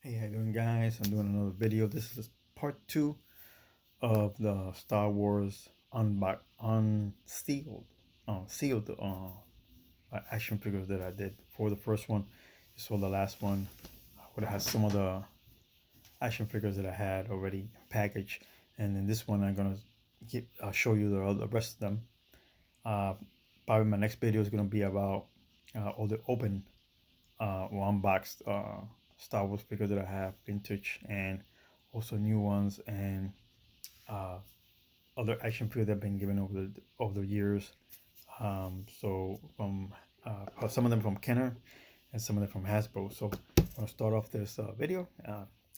Hey, how you doing, guys? I'm doing another video. This is part two of the Star Wars sealed action figures that I did. For the first one, you saw the last one. I would have had some of the action figures that I had already packaged, and in this one, I'm gonna show you the rest of them. Uh, Probably my next video is gonna be about all the open or unboxed Star Wars figures that I have, vintage and also new ones, and uh, other action figures that have been given over the years. So from some of them from Kenner and some of them from Hasbro. So I'm gonna start off this video.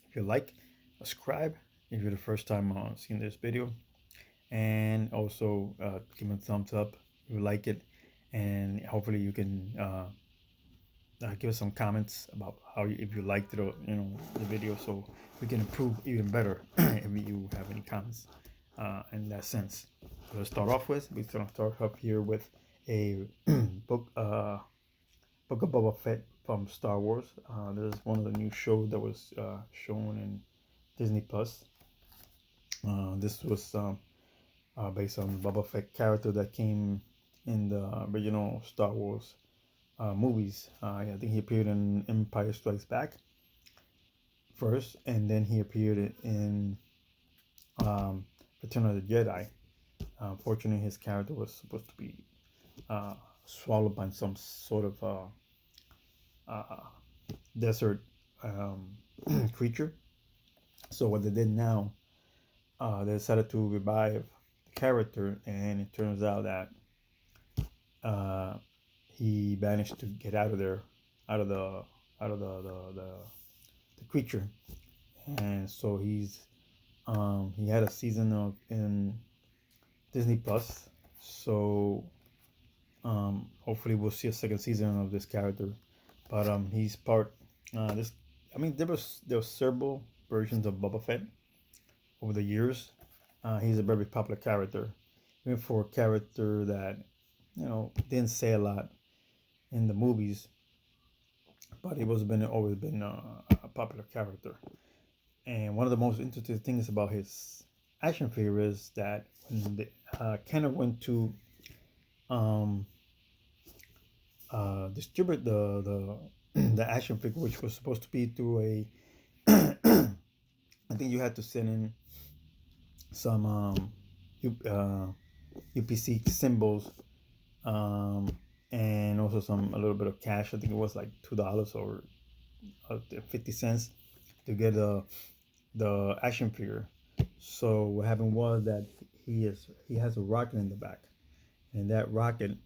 If you like, subscribe if you're the first time seeing this video, and also give me a thumbs up if you like it, and hopefully you can give us some comments about if you liked it or the video, so we can improve even better if you have any comments in that sense. So let's start off with we're going to start up here with a book of Boba Fett from Star Wars. This is one of the new shows that was shown in Disney Plus. This was based on the Boba Fett character that came in the original Star Wars movies. I think he appeared in Empire Strikes Back first, and then he appeared in Return of the Jedi. Unfortunately, his character was supposed to be uh, swallowed by some sort of desert creature. So what they did now, they decided to revive the character, and it turns out that uh, he managed to get out of there, out of the creature, and so he had a season of in Disney Plus. So hopefully we'll see a second season of this character. But he's part this. I mean, there were several versions of Boba Fett over the years. He's a very popular character, even for a character that didn't say a lot in the movies, but he was been always been a popular character. And one of the most interesting things about his action figure is that when Kenner went to um, distribute the action figure, which was supposed to be through a, I think you had to send in some UPC symbols, and also a little bit of cash. I think it was like $2 or 50 cents to get the action figure. So what happened was that he has a rocket in the back, and that rocket,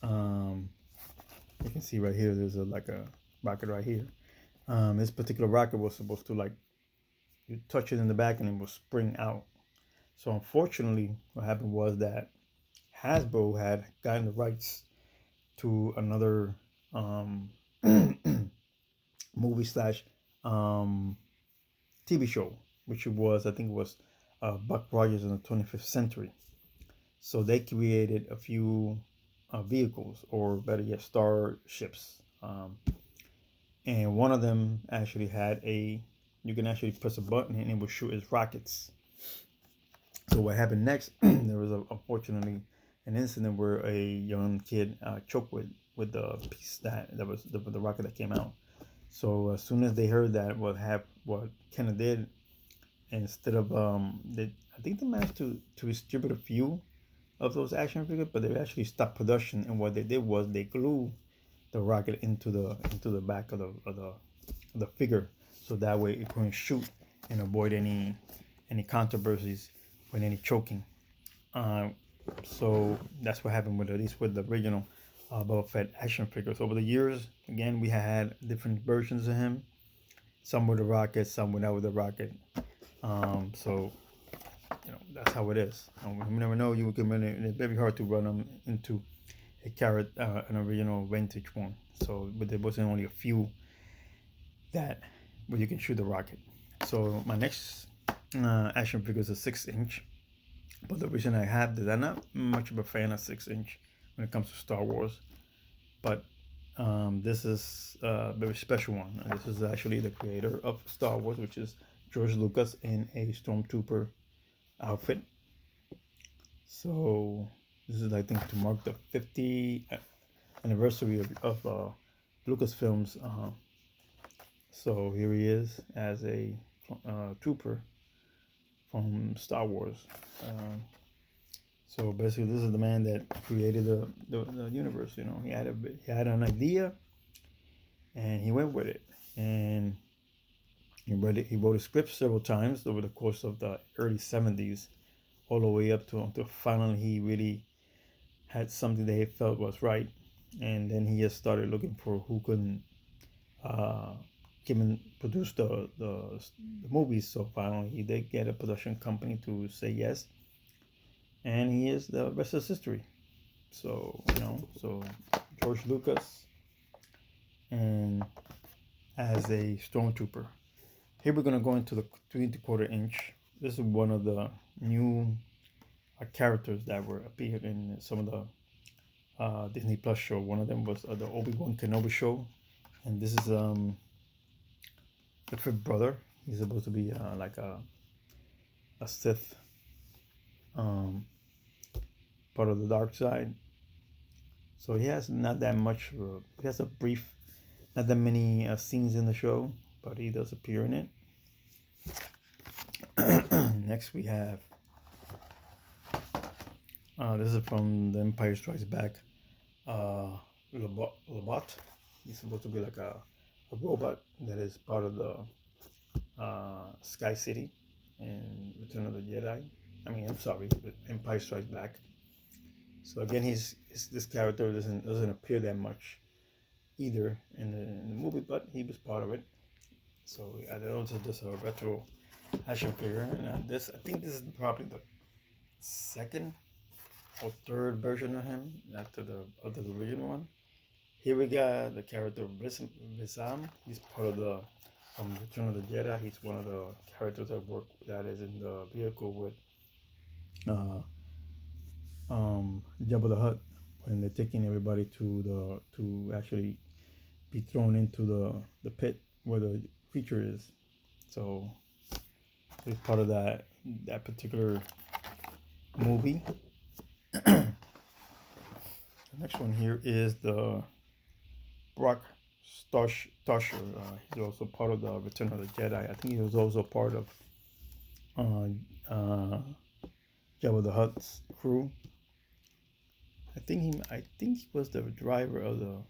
um, you can see right here. There's like a rocket right here. This particular rocket was supposed to, like, you touch it in the back and it will spring out. So unfortunately, what happened was that Hasbro had gotten the rights to another movie slash TV show, which was, I think it was Buck Rogers in the 25th Century. So they created a few vehicles, or better yet, starships. And one of them actually had you can actually press a button and it will shoot its rockets. So what happened next? There was unfortunately an incident where a young kid choked with the piece that was the rocket that came out. So as soon as they heard that, what Kenner did, instead of I think they managed to distribute a few of those action figures, but they actually stopped production. And what they did was they glued the rocket into the back of the figure, so that way it couldn't shoot and avoid any controversies with any choking. Uh, so that's what happened with, at least with the original Boba Fett action figures. Over the years, again, we had different versions of him. Some with the rocket, some without the rocket. So that's how it is. You never know. It's very hard to run them into an original vintage one. So, but there wasn't only a few that where you can shoot the rocket. So my next action figure is a 6-inch. But the reason I have this, I'm not much of a fan of 6-inch when it comes to Star Wars. But This is a very special one. And this is actually the creator of Star Wars, which is George Lucas in a stormtrooper outfit. So this is, I think, to mark the 50th anniversary of Lucasfilms. So here he is as a trooper from Star Wars. So basically, this is the man that created the universe. You know, he had an idea, and he went with it. And he wrote a script several times over the course of the early 70s, all the way up to until finally he really had something that he felt was right. And then he just started looking for who could uh, give and produce the movies. So finally, he did get a production company to say yes, and he is the rest is history. So so George Lucas and as a stormtrooper. Here we're gonna go into the 3 1/4 inch. This is one of the new characters that were appeared in some of the Disney Plus show. One of them was the Obi-Wan Kenobi show, and this is the fifth brother. He's supposed to be like a Sith, um, part of the dark side. So he has not that much. He has a brief, not that many scenes in the show, but he does appear in it. Next we have. This is from The Empire Strikes Back. Lobot. He's supposed to be like a robot that is part of the Sky City in Return of the Jedi. I'm sorry, Empire Strikes Back. So again, this character doesn't appear that much either in the movie, but he was part of it. So I don't know, this is just a retro action figure, and I think this is probably the second or third version of him after the original one. Here we got the character Vizsla. He's part of the from Return of the Jedi. He's one of the characters that is in the vehicle with uh, Jabba the Hutt when they're taking everybody to actually be thrown into the pit where the creature is. So he's part of that particular movie. The next one here is the Brock Stasher. He's also part of the Return of the Jedi. I think he was also part of Jabba the Hutt's crew. I think he was the driver of the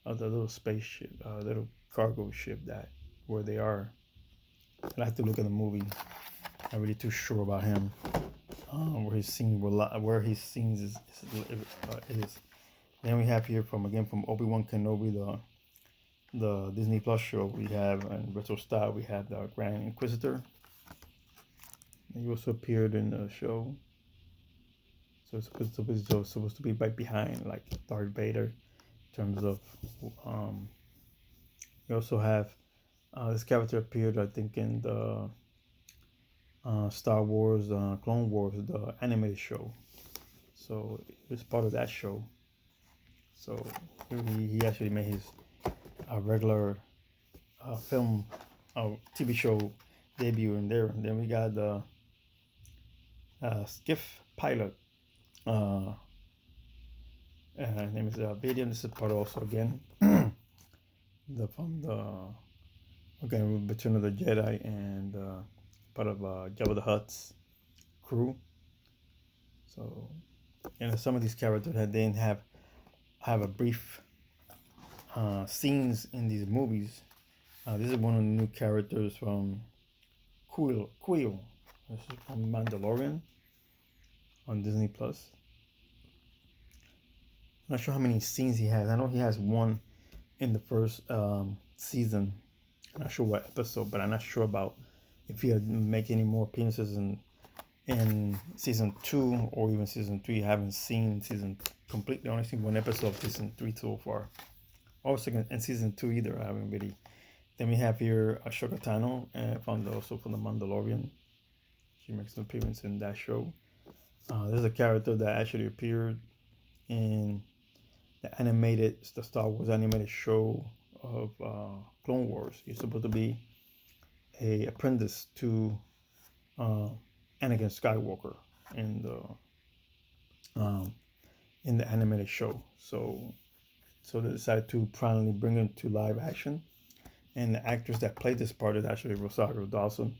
little spaceship, little cargo ship that where they are. I have to look at the movie. I'm not really too sure about him. Where his scenes is. Then we have here from Obi-Wan Kenobi, the Disney Plus show. We have in retro style. We have the Grand Inquisitor. He also appeared in the show. So it's supposed to be right behind like Darth Vader in terms of. We also have this character appeared, I think, in the Star Wars Clone Wars, the animated show. So it was part of that show. So he actually made his regular film TV show debut in there. And then we got the Skiff pilot. His name is Badian. This is part also again from Return of the Jedi and part of Jabba the Hutt's crew. So, some of these characters that didn't have a brief scenes in these movies. This is one of the new characters from Kuiil. This is from Mandalorian on Disney Plus. I'm not sure how many scenes he has. I know he has one in the first season. I'm not sure what episode, but I'm not sure about if he'll make any more appearances in season 2 or even season 3. I haven't seen season completely. Only seen one episode of season 3 so far. Also in season 2 either. I haven't really. Then we have here Ahsoka Tano, also from the Mandalorian. She makes an appearance in that show. There's a character that actually appeared in the Star Wars animated show of Clone Wars. He's supposed to be a apprentice to uh, Anakin Skywalker in um, the animated show. So they decided to finally bring him to live action. And the actress that played this part is actually Rosario Dawson.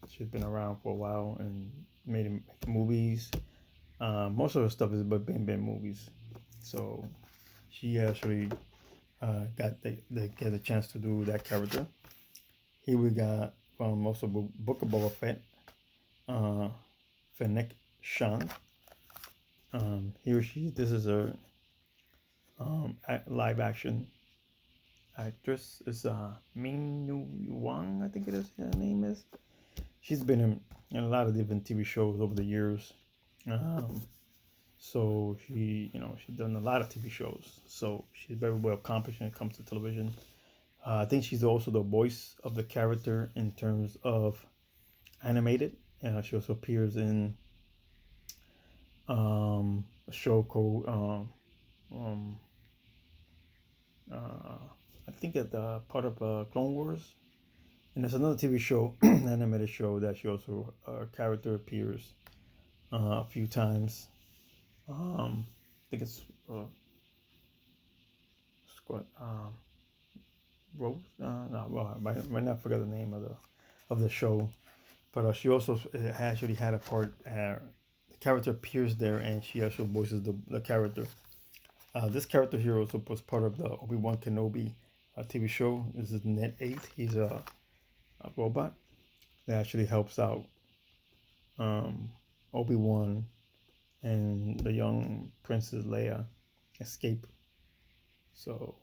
She's been around for a while and made movies. Most of her stuff is but been movies. So she actually they get a chance to do that character. Here we got from also Book of Boba Fett, Fennec Shan. Here she this is a live action actress. Is Ming Yu Wang, I think it is her name is. She's been in a lot of different TV shows over the years. So she's done a lot of TV shows. So she's very well accomplished when it comes to television. I think she's also the voice of the character in terms of animated. She also appears in a show called I think at the part of Clone Wars. And there's another TV show, animated show that she also character appears a few times. I think it's Squad Rose. No, well, I might not forget the name of the show, but she also actually had a part. The character appears there, and she also voices the character. This character here also was part of the Obi-Wan Kenobi TV show. This is Net 8. He's a robot that actually helps out Obi-Wan and the young Princess Leia escape. So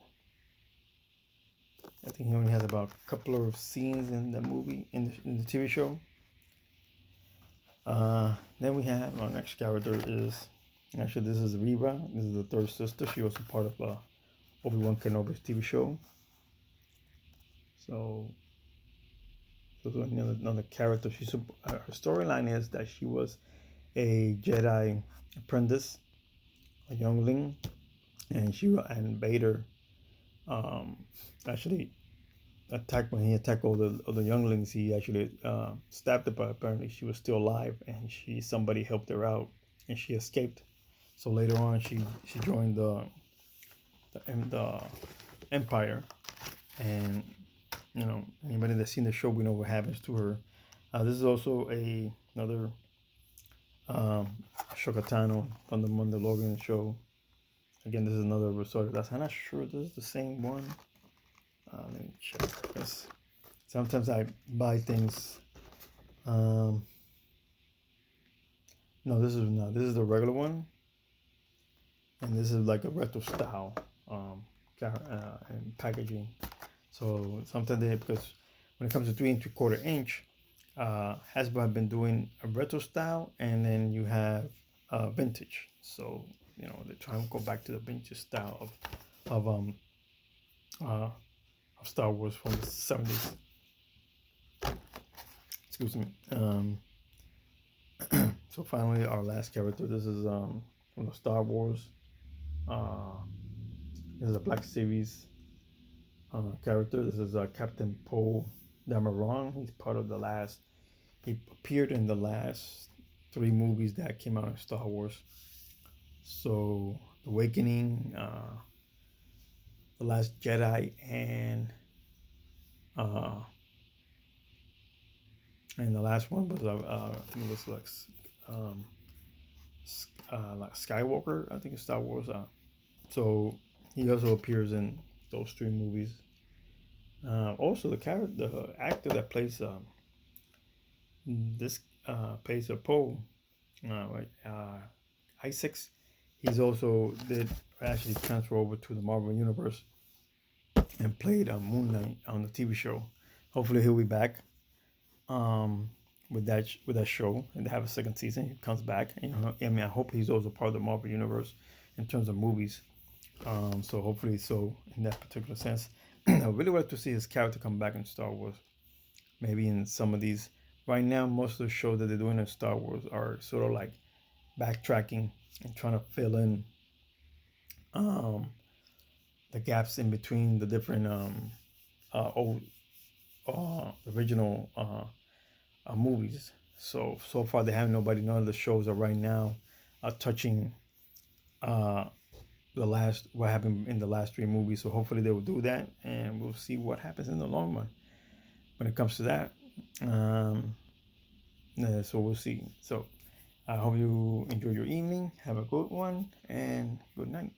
I think he only has about a couple of scenes in the movie, in the TV show. Then we have our next character is actually this is Reva. This is the third sister. She was a part of Obi-Wan Kenobi's TV show. So another character. Her storyline is that she was a Jedi apprentice, a youngling, and Vader actually attacked when he attacked all the younglings. He actually stabbed her, but apparently she was still alive, and somebody helped her out, and she escaped. So later on, she joined the Empire, and anybody that's seen the show, we know what happens to her. This is also another Ahsoka Tano from the Mandalorian show. Again, this is another Rosario. I'm not sure this is the same one. Let me check. Yes. Sometimes I buy things. No, this is the regular one, and this is like a retro style and packaging. So sometimes because when it comes to 3 3/4 inch, Hasbro have been doing a retro style, and then you have vintage. So they try and go back to the vintage style of Star Wars from the 70s. Excuse me. So finally, our last character. This is from the Star Wars. This is a Black Series character. This is Captain Poe Dameron. He's part of the last. He appeared in the last 3 movies that came out in Star Wars. So, Awakening, The Last Jedi, and the last one was I think it was like Skywalker. I think it's Star Wars. So he also appears in those 3 movies. Also, the actor that plays this plays a Poe, Isaacs. He's also did actually transfer over to the Marvel Universe and played Moon Knight on the TV show. Hopefully, he'll be back with that show, and they have a second season. He comes back. I hope he's also part of the Marvel Universe in terms of movies. So hopefully, in that particular sense, I really would like to see his character come back in Star Wars. Maybe in some of these. Right now, most of the shows that they're doing in Star Wars are sort of like backtracking and trying to fill in um, the gaps in between the different old original movies. So far they have nobody. None of the shows are right now touching uh, the last what happened in the last three movies. So hopefully they will do that, and we'll see what happens in the long run when it comes to that. Um, so we'll see. So I hope you enjoy your evening. Have a good one, and good night.